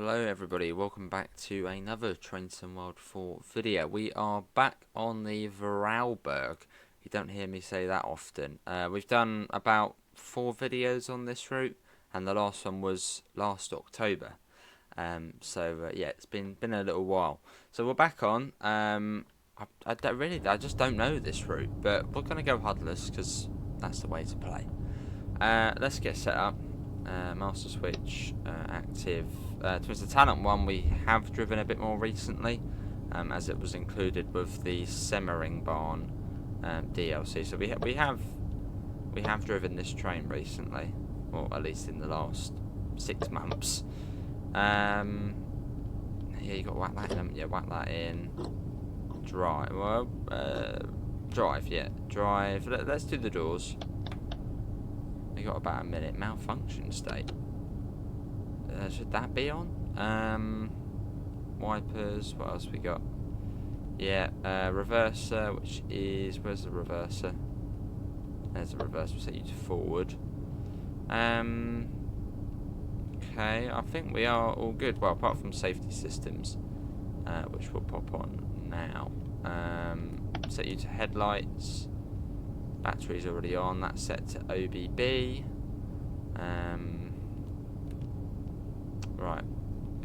Hello everybody, welcome back to another Train Sim World 4 video. We are back on the Vorarlberg. You don't hear me say that often. We've done about 4 videos on this route, and the last one was last October. Yeah, it's been a little while. So we're back on. I just don't know this route, but we're gonna go huddlers because that's the way to play. Let's get set up. Master switch active. Towards the talent one, we have driven a bit more recently, as it was included with the Semmering Barn DLC. So we have driven this train recently, or at least in the last 6 months. Yeah, you got to whack that in, haven't you? Whack that in. Drive. Well, drive. Yeah, drive. Let's do the doors. We got about a minute. Malfunction state. Should that be on? Wipers. What else we got? Yeah, reverser, which is, where's the reverser? There's the reverser. We'll set you to forward. Okay, I think we are all good. Well, apart from safety systems, which we'll pop on now. Set you to headlights. Battery's already on. That's set to OBB. Right.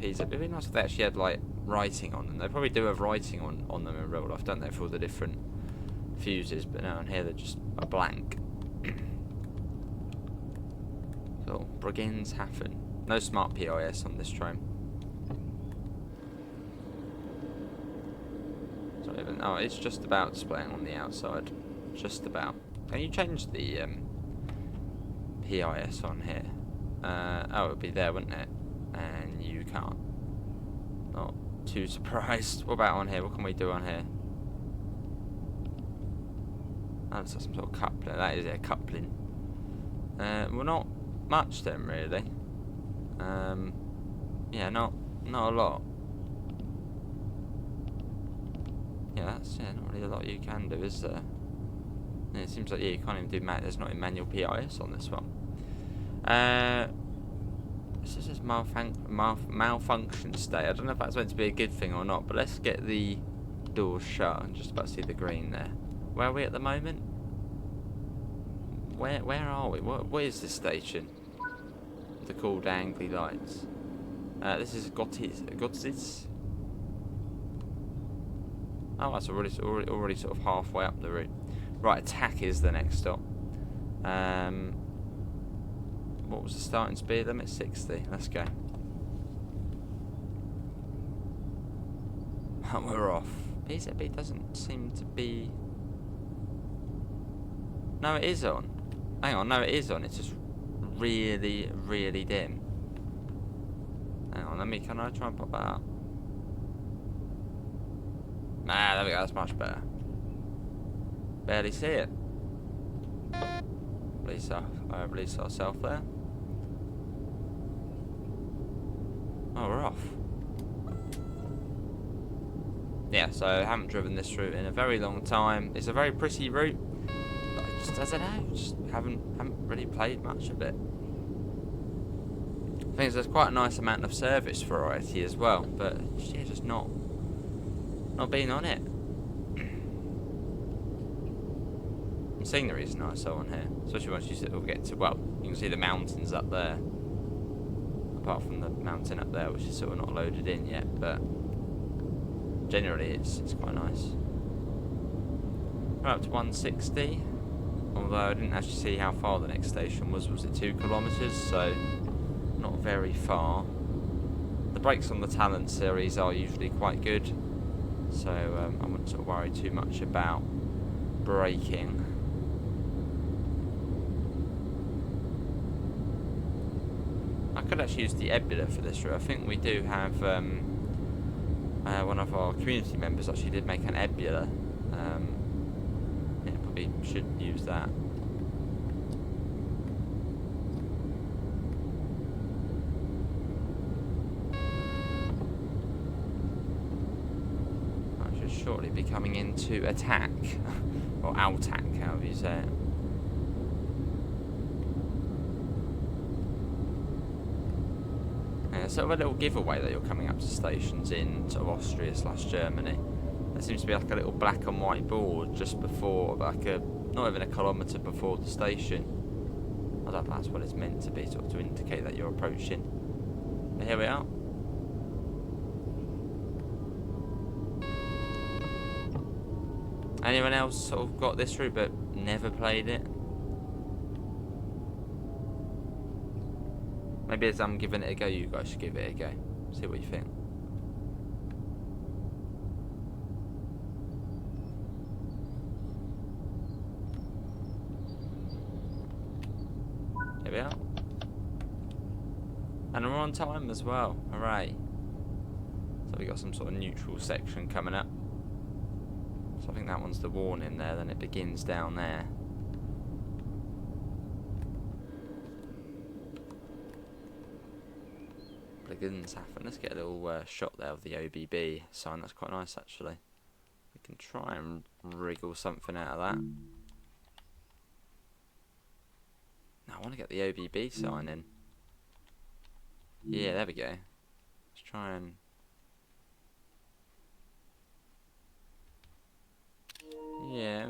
It'd be nice if they actually had like writing on them. They probably do have writing on them in real life, don't they, for all the different fuses? But now on here they're just a blank. So Brigenshafen. No smart PIS on this train. So even it's just about displaying on the outside. Just about. Can you change the PIS on here? It would be there, wouldn't it? And you can't. Not too surprised. What about on here? What can we do on here? Oh, that's some sort of coupling. That is a coupling. Well, not much then, really. Yeah, not a lot. Yeah, that's not really a lot you can do, is there? And it seems like you can't even do there's not a manual PIS on this one. This is just malfunction state. I don't know if that's meant to be a good thing or not, but let's get the doors shut. I'm just about to see the green there. Where are we at the moment? Where are we? What is this station? The cool dangly lights. This is Gottis. Oh, that's already sort of halfway up the route. Right, attack is the next stop. What was the starting speed? Them at 60. Let's go. We're off. PZB doesn't seem to be. No, it is on. Hang on, no, it is on. It's just really, really dim. Hang on, can I try and pop that up? Nah, there we go. That's much better. Barely see it. Release ourselves there. Oh, we're off. Yeah, so I haven't driven this route in a very long time. It's a very pretty route, but I don't know, just haven't really played much of it. I think there's quite a nice amount of service variety as well, but yeah, just not being on it. The scenery is nice though on here, especially once you sort of get to, well, you can see the mountains up there. Apart from the mountain up there, which is sort of not loaded in yet, but generally it's quite nice. We're up to 160, although I didn't actually see how far the next station was. Was it 2 kilometres? So not very far. The brakes on the Talent series are usually quite good, so I wouldn't sort of worry too much about braking. I could actually use the Ebula for this route. I think we do have one of our community members actually did make an Ebula. Yeah, probably should use that. I should shortly be coming into attack, or attack, however you say it. Yeah, sort of a little giveaway that you're coming up to stations in sort of Austria/Germany. There seems to be like a little black and white board just before, like not even a kilometre before the station. I don't know if that's what it's meant to be, sort of to indicate that you're approaching. But here we are. Anyone else sort of got this route but never played it? Maybe as I'm giving it a go, you guys should give it a go. See what you think. Here we are. And we're on time as well. Hooray. So we got some sort of neutral section coming up. So I think that one's the warning there, then it begins down there. Begins happen. Let's get a little shot there of the OBB sign. That's quite nice actually. We can try and wriggle something out of that. Now I want to get the OBB sign in. Yeah, there we go. Let's try and... Yeah,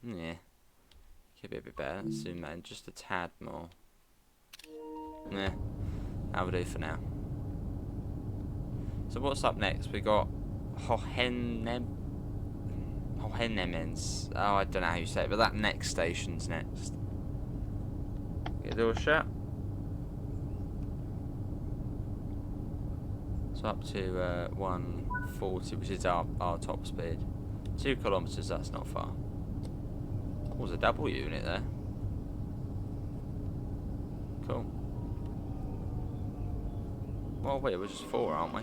yeah. Could be a bit better. Let's zoom that in just a tad more. Yeah, that'll do for now. So what's up next? We got Hohenemens. Oh, I don't know how you say it, but that next station's next. Get the door shut. So up to 140, which is our top speed. 2 kilometres, that's not far. Oh, there's a double unit there. Cool. Well, wait, we're just 4, aren't we?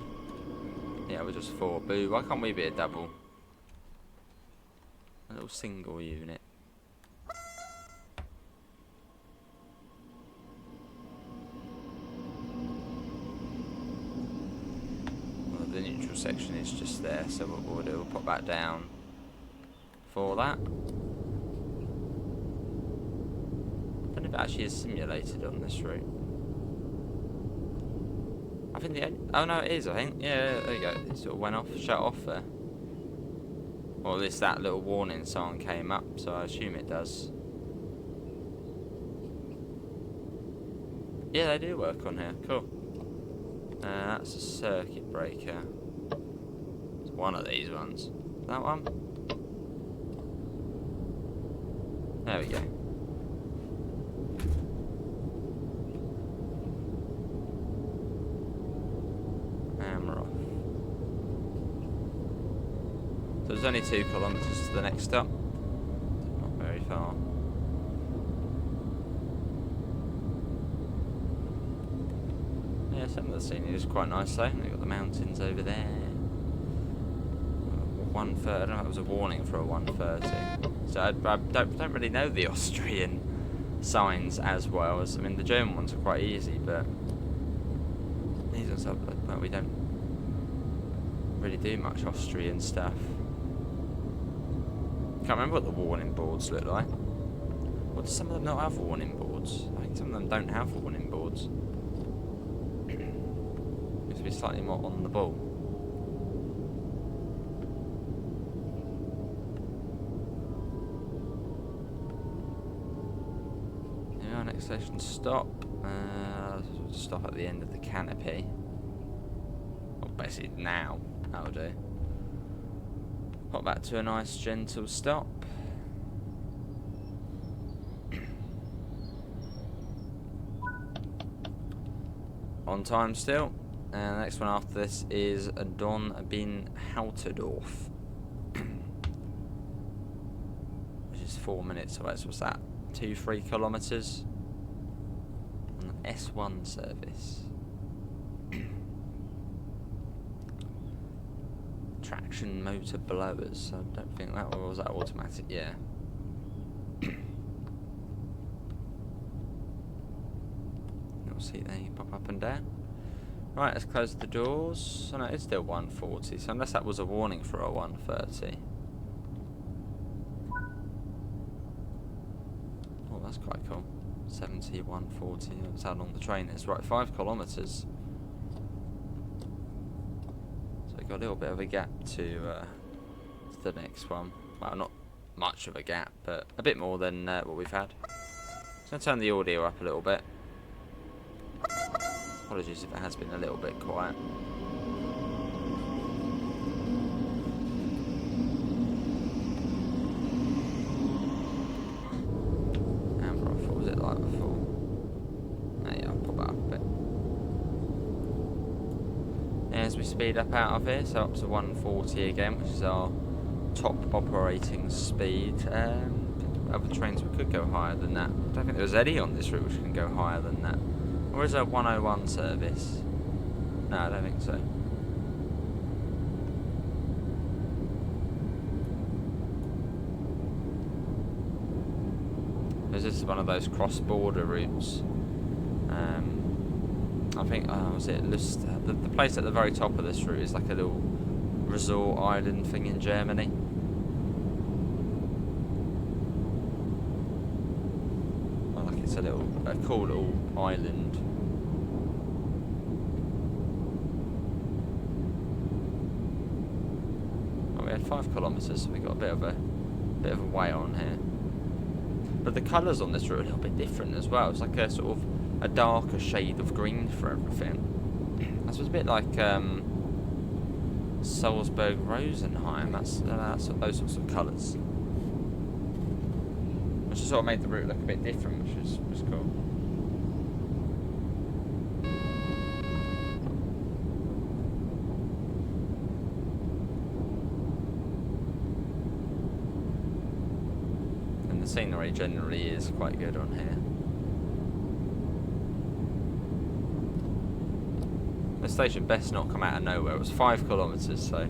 Yeah, we're just 4. Boo, why can't we be a double? A little single unit. Well, the neutral section is just there, so what we'll do, we'll pop that down for that. I don't know if it actually is simulated on this route. I think the... Oh no, it is, I think. Yeah, there you go. It sort of went off, shut off there. Or at least that little warning sign came up, so I assume it does. Yeah, they do work on here. Cool. That's a circuit breaker. It's one of these ones. That one? There we go. And we're off. So there's only 2 kilometres to the next stop. Not very far. Yeah, some of the scenery is quite nice though. They've got the mountains over there. 130, I don't know if it was a warning for a 130. So I don't really know the Austrian signs as well as, I mean, the German ones are quite easy, but these ones are, well, we don't really do much Austrian stuff. Can't remember what the warning boards look like. Or do some of them not have warning boards? I think some of them don't have warning boards. Needs to be slightly more on the ball. Next station stop. Stop at the end of the canopy. Well, basically now. That'll do. Pop back to a nice gentle stop. On time still. And the next one after this is Don bin Houterdorf. Which is 4 minutes away. So what's that? 2-3 kilometres on an S1 service. Traction motor blowers. I don't think that was that automatic. Yeah. You'll see they pop up and down. Right, let's close the doors. Oh no, it's still 140. So unless that was a warning for a 130. That's quite cool. 70, 140. That's how long the train is. Right, 5 kilometres. So we got a little bit of a gap to the next one. Well, not much of a gap, but a bit more than what we've had. Just going to turn the audio up a little bit. Apologies if it has been a little bit quiet. And what was it like before? Yeah, I'll pop it up a bit. As we speed up out of here, so up to 140 again, which is our top operating speed. Other trains we could go higher than that. I don't think there's any on this route which can go higher than that. Or is there a 101 service? No, I don't think so. This is one of those cross-border routes. I think, was it the place at the very top of this route is like a little resort island thing in Germany. Well, like it's a cool little island. Oh, we had 5 kilometres, so we got a bit of a way on here. But the colours on this route are a little bit different as well. It's like a sort of a darker shade of green for everything. This was a bit like Salzburg Rosenheim. That's those sorts of colours, which sort of made the route look a bit different, which was cool. And the scenery generally is quite good on here. The station best not come out of nowhere. It was 5 kilometres, so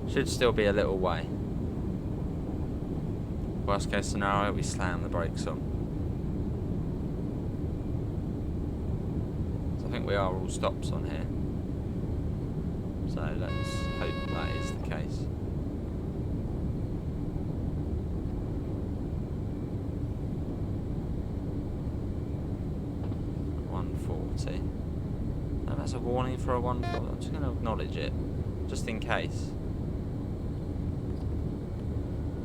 should still be a little way. Worst case scenario, we slam the brakes on. So I think we are all stops on here. So let's hope that is the case. That's a warning for a 140. I'm just going to acknowledge it, just in case.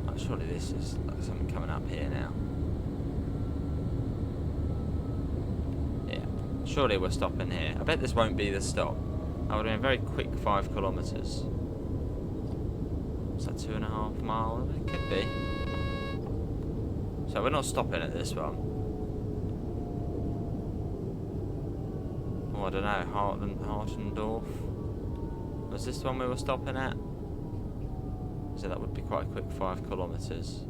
Oh, surely this is like something coming up here now. Yeah, surely we're stopping here. I bet this won't be the stop. I would have been a very quick 5 kilometres. Is that 2.5 miles? It could be. So we're not stopping at this one. I don't know, Hartendorf. Was this the one we were stopping at? So that would be quite a quick 5 kilometres.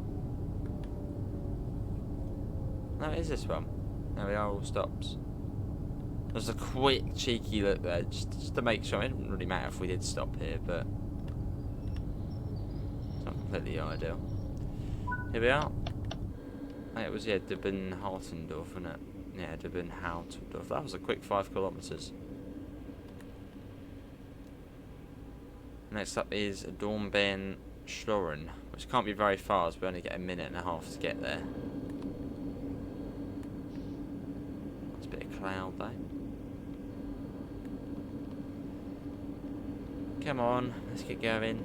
No, it is this one. There we are, all stops. There's a quick cheeky look there, just to make sure. It didn't really matter if we did stop here, but it's not completely ideal. Here we are. I think it was, yeah, Dubin Hartendorf, wasn't it? Yeah, Dubin Hartendorf. That was a quick 5 kilometres. Next up is Dornbirn Schloren, which can't be very far as we only get a minute and a half to get there. That's a bit of cloud though. Come on, let's get going.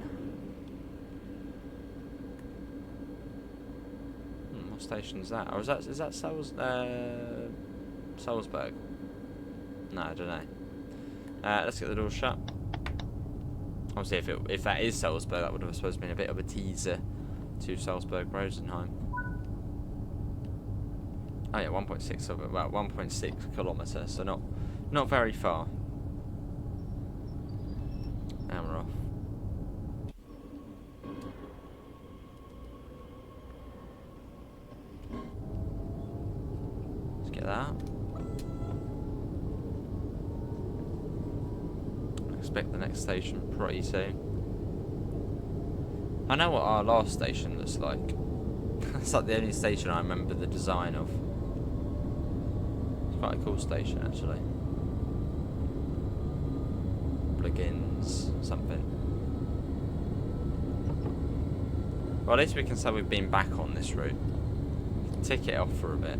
What station's that? Or is that Salzburg? No, I don't know. Let's get the door shut. Obviously, if that is Salzburg, that would have, I suppose, been a bit of a teaser to Salzburg Rosenheim. Oh yeah, 1.6 of it. Well, 1.6 kilometres, so not very far. And we're off. Let's get that. Expect the next station pretty soon. I know what our last station looks like. It's like the only station I remember the design of. It's quite a cool station actually. Plugins, something. Well, at least we can say we've been back on this route. We can tick it off for a bit.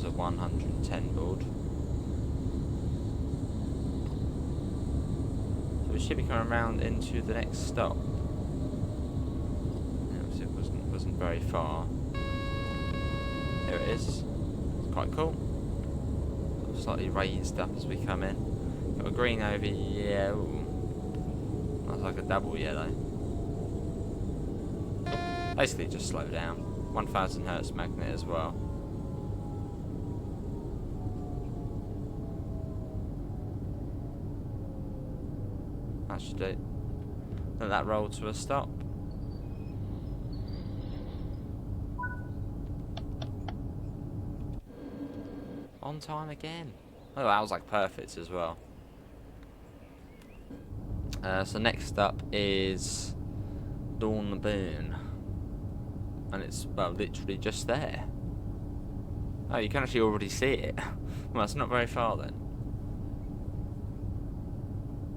was a 110 board. So we should be coming around into the next stop. It wasn't very far. Here it is. It's quite cool. Slightly raised up as we come in. Got a green over here. Ooh. That's like a double yellow. Basically just slow down. 1000 hertz magnet as well. That should do. Let that roll to a stop. On time again. Oh, that was like perfect as well. So next up is Dornbirn. And it's, well, literally just there. Oh, you can actually already see it. Well, it's not very far then.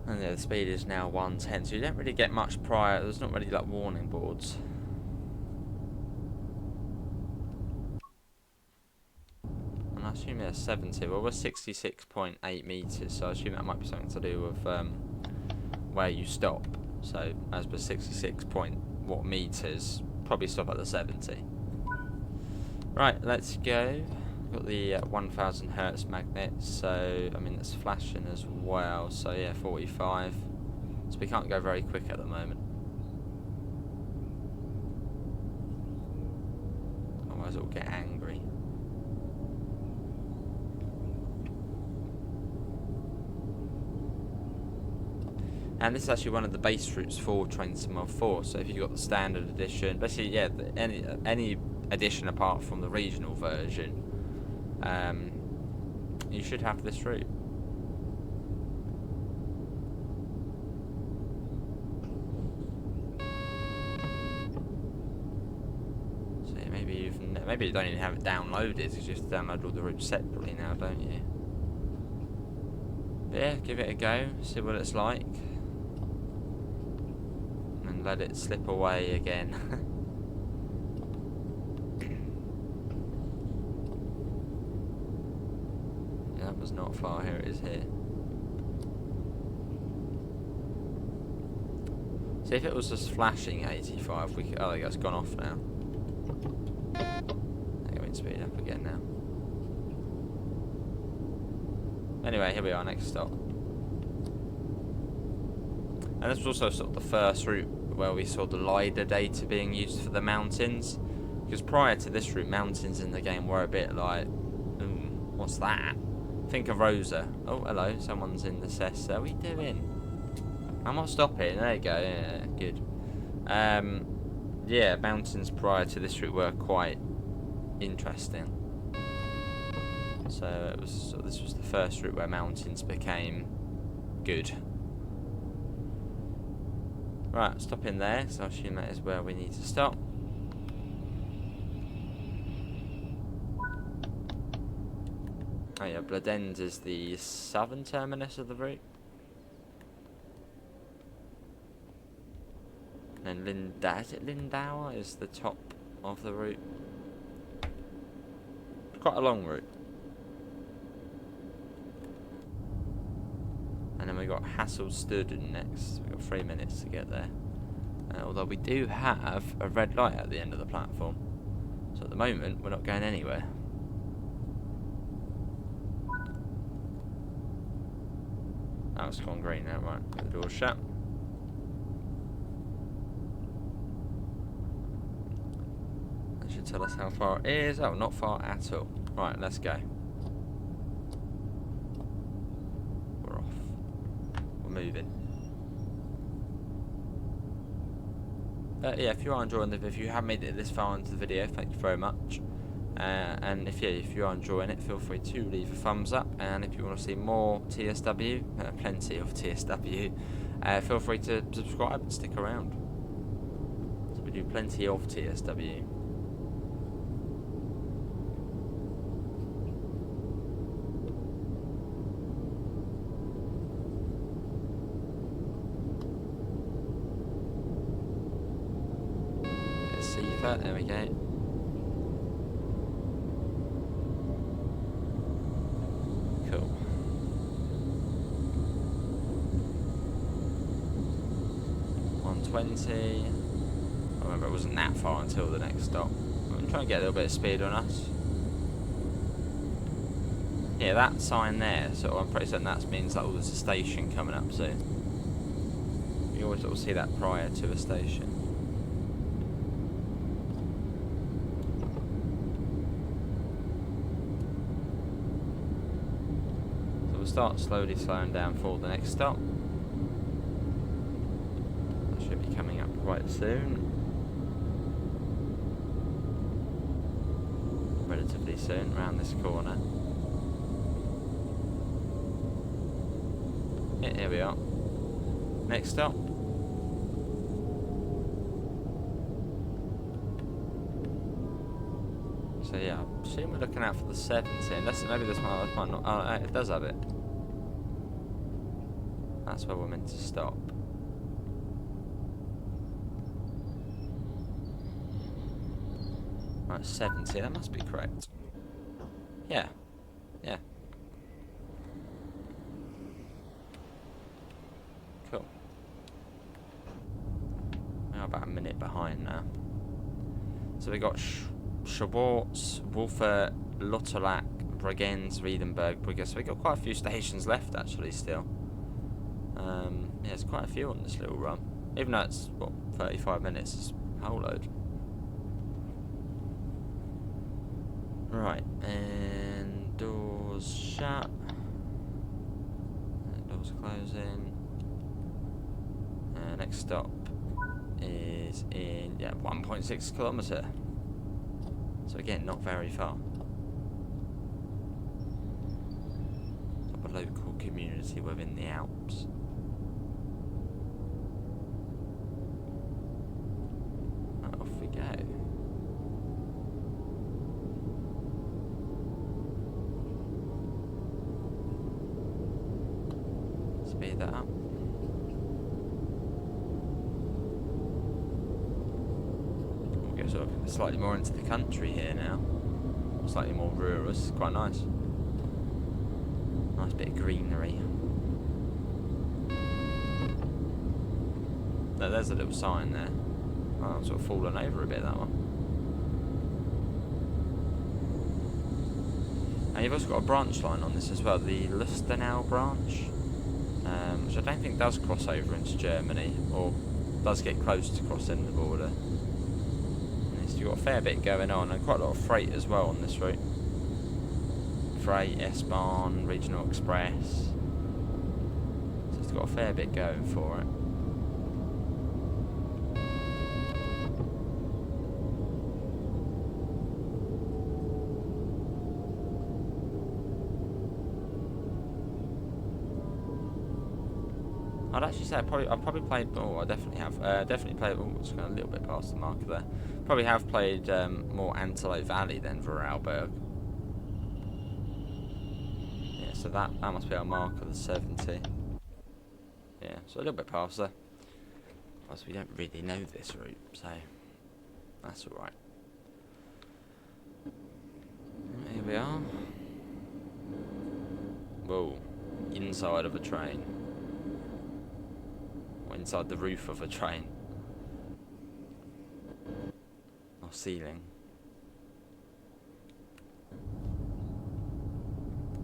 And yeah, the speed is now 110, so you don't really get much prior. There's not really like warning boards. And I assume there's 70. Well, we're 66.8 meters, so I assume that might be something to do with where you stop. So as per 66 point what meters, probably stop at the 70. Right, let's go. Got the 1000 hertz magnet, so I mean it's flashing as well. So yeah, 45. So we can't go very quick at the moment. Otherwise it will get angry. And this is actually one of the base routes for Train Sim World 4. So if you've got the standard edition, basically yeah, any edition apart from the regional version, you should have this route. So yeah, maybe you don't even have it downloaded. You just download all the routes separately now, don't you? But yeah, give it a go, see what it's like. Let it slip away again. Yeah, that was not far. Here it is here. See, if it was just flashing at 85, we could. Oh, there you go, it's gone off now. There we speed up again now. Anyway, here we are, next stop. And this was also sort of the first route where we saw the LiDAR data being used for the mountains, because prior to this route, mountains in the game were a bit like, what's that? Think of Rosa. Oh, hello, someone's in the cess there. What are you doing? I'm not stopping. There you go. Yeah, good. Yeah, mountains prior to this route were quite interesting. So this was the first route where mountains became good. Right, stop in there, so I assume that is where we need to stop. Oh yeah, Bladens is the southern terminus of the route. And then Lindauer is the top of the route. Quite a long route. And then we got Hasselstuden next. We've got 3 minutes to get there. Although we do have a red light at the end of the platform. So at the moment, we're not going anywhere. Oh, it's gone green now, right. Get the door shut. That should tell us how far it is. Oh, not far at all. Right, let's go. Moving. Yeah, if you are enjoying if you have made it this far into the video, thank you very much. And if you are enjoying it, feel free to leave a thumbs up. And if you want to see more TSW, plenty of TSW, feel free to subscribe and stick around. So we do plenty of TSW. There we go. 120. I remember it wasn't that far until the next stop. I'm trying to get a little bit of speed on us. Yeah, that sign there, so I'm pretty certain that means that there's a station coming up soon. You always sort of see that prior to a station. So we'll start slowly slowing down for the next stop. That should be coming up quite soon. Relatively soon, around this corner. Yeah, here we are. Next stop. So yeah, I assume we're looking out for the 70. Unless maybe this one might not. Oh, it does have it. That's where we're meant to stop. Right, 70. That must be correct. Yeah. Yeah. Cool. We're about a minute behind now. So we got Schwarz, Wolfert, Lotterlack, Bregenz, Riedenberg, Brugge. So we got quite a few stations left actually still. Yeah, there's quite a few on this little run. Even though it's, what, 35 minutes, it's a whole load. Right, and doors shut. And doors closing. Next stop is in 1.6 kilometre. So again, not very far. Of a local community within the Alps. And off we go. Speed that up. We'll get sort of slightly more into the country here now. Slightly more rural. It's quite nice. Nice bit of greenery. No, there's a little sign there. Oh, I'm sort of fallen over a bit, that one. And you've also got a branch line on this as well, the Lustenau branch. Which I don't think does cross over into Germany, or does get close to crossing the border. And you've got a fair bit going on, and quite a lot of freight as well on this route. Freight, S-Bahn, Regional Express. So it's got a fair bit going for it. I'd actually say I've probably played. Oh, I definitely have. Definitely played. Oh, it's going a little bit past the marker there. Probably have played more Antelope Valley than Vorarlberg. Yeah, so that must be our marker, the 70. Yeah, so a little bit past there. Plus, we don't really know this route, so that's all right. Here we are. Whoa, inside of a train. Inside the roof of a train. Or ceiling.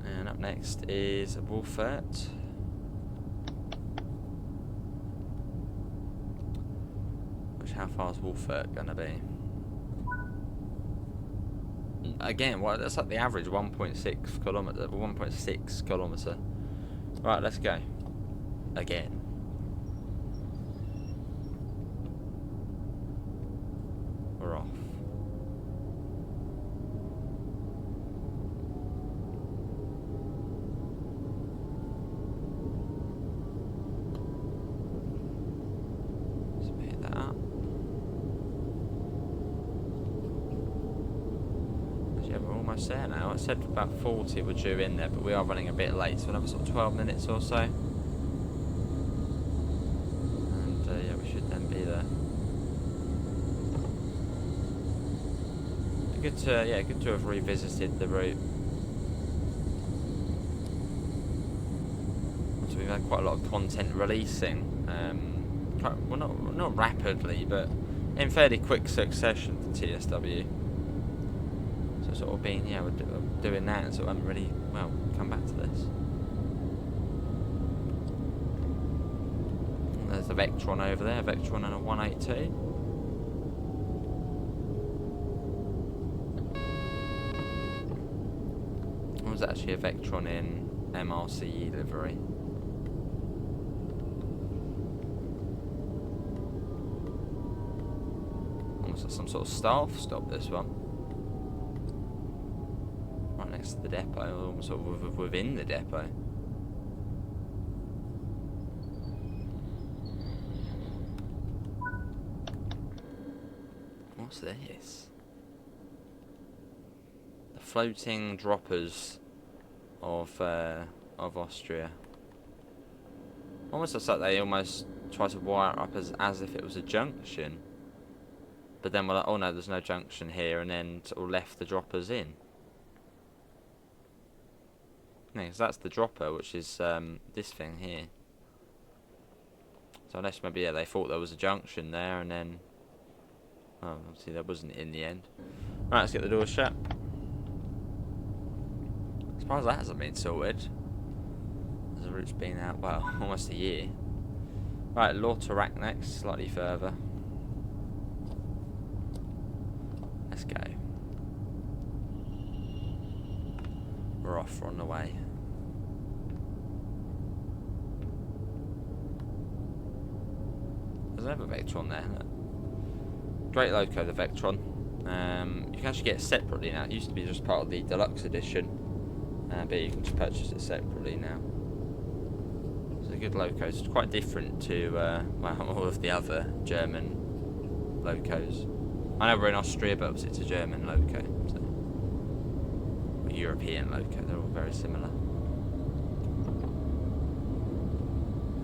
And up next is Wolfert. How far is Wolfert gonna be? Again, well, that's like the average 1.6 kilometre, 1.6 kilometre. Right, let's go. Again. We're off. Speed that up. Yeah, we're almost there now. I said about 40 we're due in there, but we are running a bit late, so another sort of 12 minutes or so. And yeah, we should then be there. Good to have revisited the route. So we've had quite a lot of content releasing well, not rapidly, but in fairly quick succession for TSW. So sort of being, yeah, we're doing that, and sort of haven't really, well, come back to this. And there's the Vectron over there, Vectron and a 182. It was actually a Vectron in MRCE livery. Almost like some sort of staff stop, this one. Right next to the depot, almost sort of within the depot. What's this? The floating droppers of Austria. Almost looks like they almost try to wire it up as if it was a junction. But then we're like, oh no, there's no junction here, and then sort of left the droppers in. Yeah, because that's the dropper, which is this thing here. So unless maybe, yeah, they thought there was a junction there, and then, oh, obviously there wasn't in the end. Right, let's get the door shut. Surprised that hasn't been sorted. The route's been out, well, almost a year. Right, Lauterak next, slightly further. Let's go. We're off, we're on the way. There's another Vectron there. Great loco, the Vectron. You can actually get it separately now. It used to be just part of the deluxe edition. But you can just purchase it separately now. It's a good loco. It's quite different to well, all of the other German locos. I know we're in Austria, but it's a German loco. So. A European loco. They're all very similar.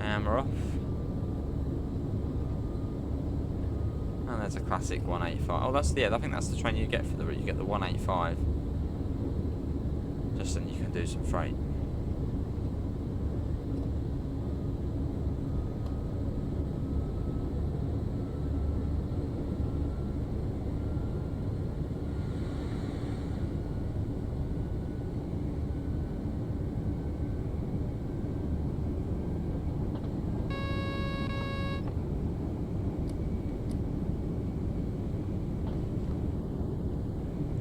And we're off. And there's a classic 185. Oh, that's the, yeah, I think that's the train you get for the route. You get the 185. Just then you can do some freight.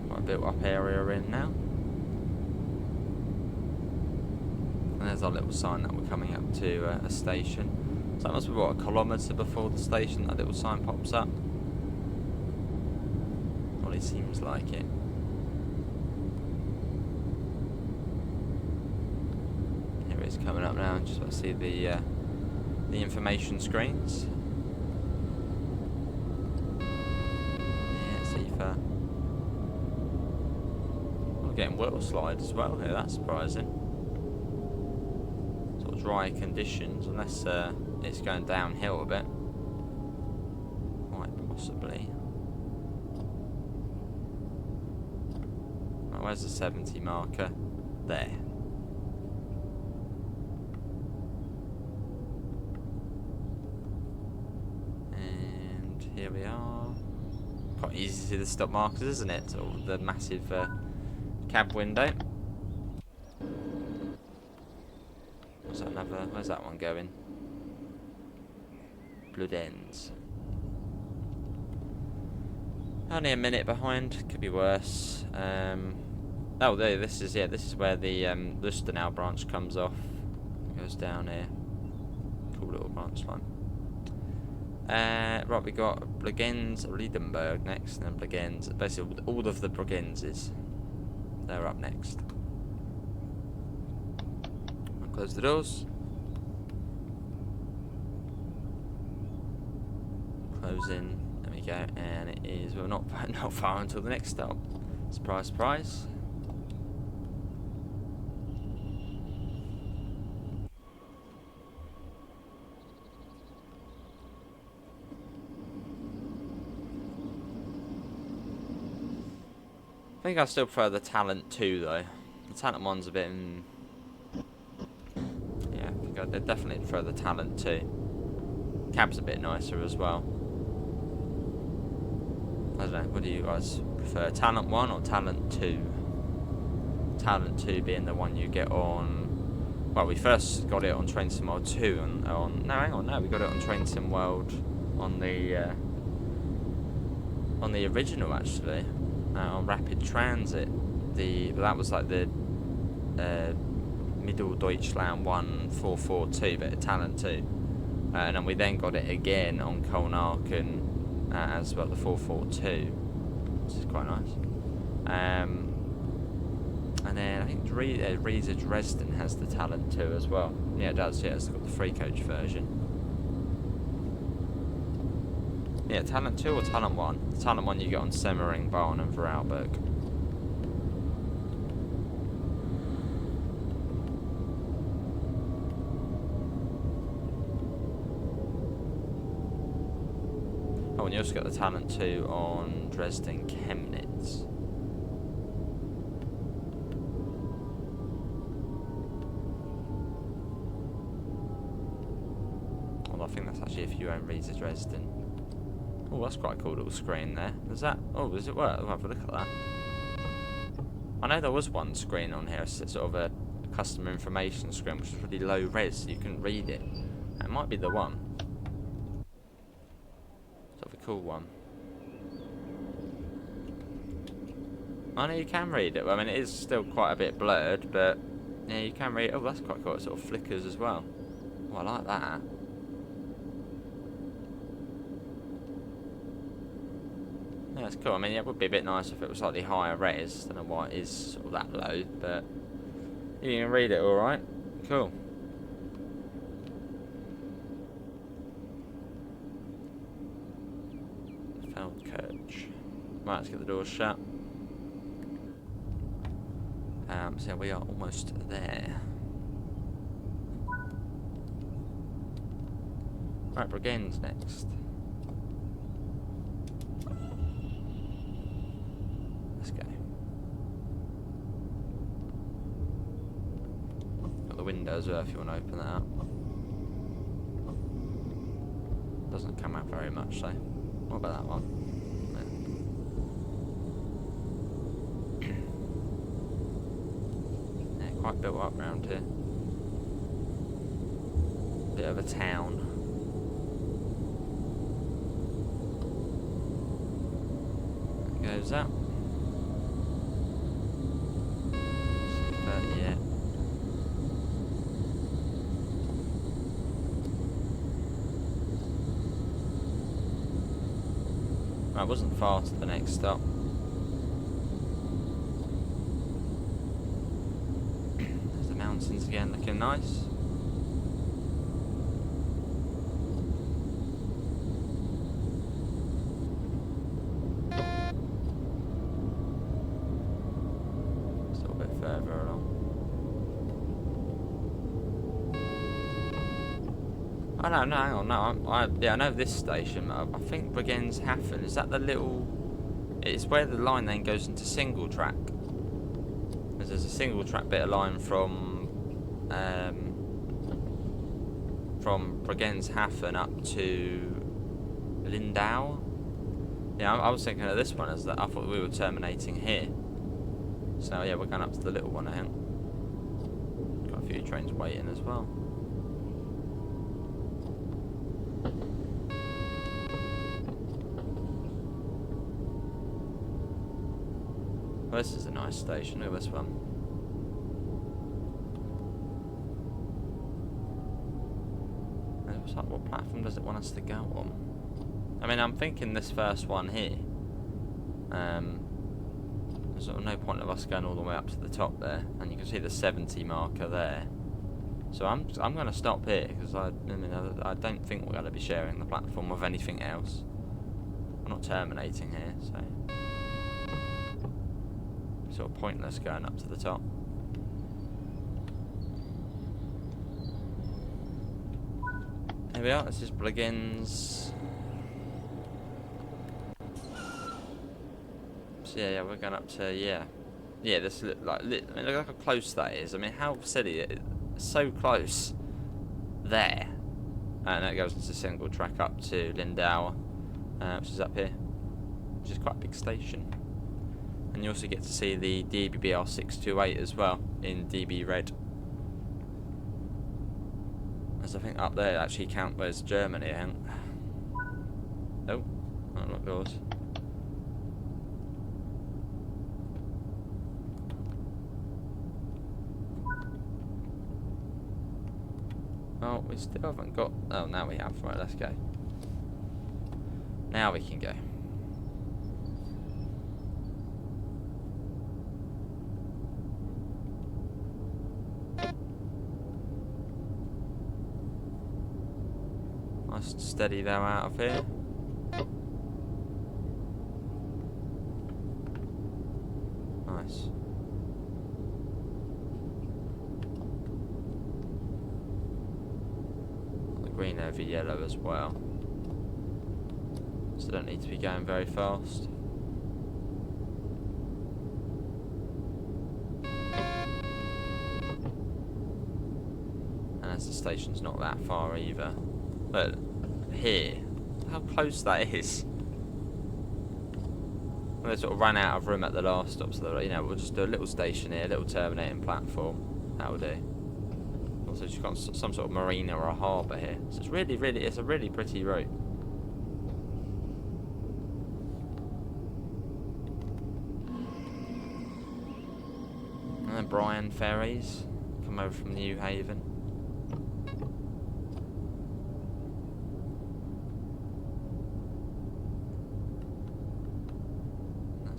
Quite a built up area in now. There's our little sign that we're coming up to a station. So that must be what, a kilometre before the station that little sign pops up. Well, it seems like it. Here it is coming up now. Just want to see the information screens. Yeah, safer. We're getting water slide as well here. That's surprising. Dry conditions, unless it's going downhill a bit. Quite possibly. Right, where's the 70 marker? There. And here we are. Quite easy to see the stop markers, isn't it? Or the massive cab window. Where's that one going? Blood ends. Only a minute behind. Could be worse. Oh, there. This is where the Lustenau branch comes off. It goes down here. Cool little branch line. Right, we got Bregenz Riedenberg next, and then Bregenz. Basically, all of the Bregenzes. They're up next. I'll close the doors. In, there we go, and it is, well, not far until the next stop. Surprise, surprise. I think I still prefer the Talent 2 though. The Talent 1's a bit, yeah, I think I'd definitely prefer the Talent 2. Cab's a bit nicer as well. I don't know, what do you guys prefer? Talent 1 or Talent 2? Talent 2 being the one you get on... Well, we first got it on Train Sim World 2 on... No, hang on, no, we got it on Train Sim World on the original, actually. On Rapid Transit. But that was like the Mitteldeutschland 1442, but Talent 2. And then we then got it again on Köln-Aachen as well, the 442, which is quite nice. And then I think Riesa Dresden has the Talent 2 as well. Yeah, it does, yeah, it's got the free coach version. Yeah, Talent 2 or Talent 1? The Talent 1 you get on Semmering, Barn and Vorarlberg. Oh, and you also got the Talent 2 on Dresden Chemnitz. Well, I think that's actually if you own Riesa Dresden. Oh, that's quite a cool little screen there. Is that? Oh, does it work? I'll have a look at that. I know there was one screen on here, sort of a customer information screen, which was pretty low res, so you couldn't read it. It might be the one. Sort of a cool one. I know you can read it. Well, I mean, it is still quite a bit blurred, but yeah, you can read it. Oh, that's quite cool. It sort of flickers as well. Oh, I like that. Yeah, it's cool. I mean, it would be a bit nice if it was slightly higher res. I don't know why it is sort of that low, but you can read it all right. Cool. Feldkirch. Right, let's get the doors shut. So we are almost there. Right, Bregenz next. Let's go. Got the window as well if you want to open that up. Doesn't come out very much though. What about that one? Quite built up around here. Bit of a town. There goes that. Yeah. Right, it wasn't far to the next stop. Mountains again, looking nice. Still a bit further along. Oh no, hang on, no, I know this station. I think Bregenz-Hafen, is that the little... It's where the line then goes into single track. Because there's a single track bit of line from Bregenz-Hafen up to Lindau. Yeah, I was thinking of this one as that. I thought we were terminating here. So yeah, we're going up to the little one, I think. Got a few trains waiting as well. Well, this is a nice station. Look at this one. Like, what platform does it want us to go on? I mean, I'm thinking this first one here. There's sort of no point of us going all the way up to the top there, and you can see the 70 marker there. So I'm going to stop here because I don't think we're going to be sharing the platform with anything else. We're not terminating here, so sort of pointless going up to the top. Here we are, this is Bregenz. So yeah, we're going up to, yeah, this look like, I mean, look how close that is. I mean, how silly it is. So close there. and that goes into single track up to Lindau, which is up here, which is quite a big station. And you also get to see the DBBR 628 as well in DB red. As I think up there actually count where's Germany, I think. Oh, not yours. Oh, we still haven't got. Oh, now we have. Right, let's go. Now we can go. Nice and steady though out of here. Nice. The green over yellow as well. So don't need to be going very fast. And as the station's not that far either. But here, how close that is. They sort of ran out of room at the last stop, so they're like, you know, we'll just do a little station here, a little terminating platform. That'll do. Also, you've got some sort of marina or a harbour here, so it's it's a really pretty route. And then Bryan ferries come over from New Haven.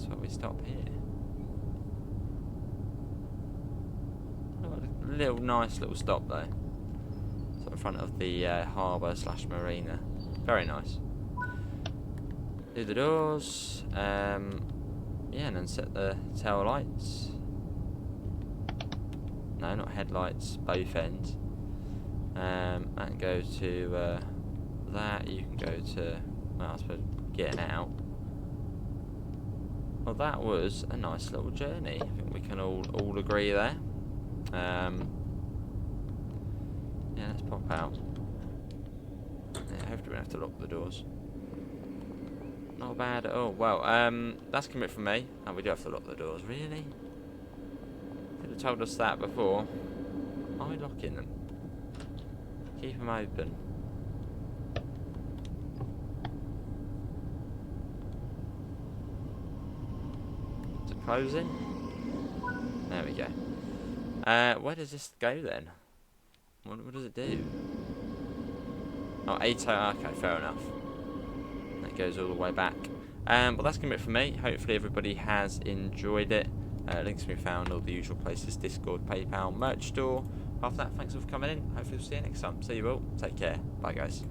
Where we stop here. A little nice little stop though. So in front of the harbour / marina. Very nice. Do the doors. Yeah, and then set the tail lights. No, not headlights. Both ends. And go to that. You can go to. Well, I suppose getting out. Well, that was a nice little journey. I think we can all agree there. Yeah, let's pop out. Yeah, hopefully we don't have to lock the doors. Not bad at all. Well, that's a commit from me. Oh, we do have to lock the doors. Really? Could have told us that before. Why are we locking them? Keep them open. Closing. There we go. Where does this go then? What does it do? Oh, 8. Okay, fair enough. That goes all the way back. Well, that's gonna be it for me. Hopefully everybody has enjoyed it. Links can be found all the usual places: Discord, PayPal, merch store. After that, thanks for coming in. Hopefully we'll see you next time. See you all. Take care. Bye, guys.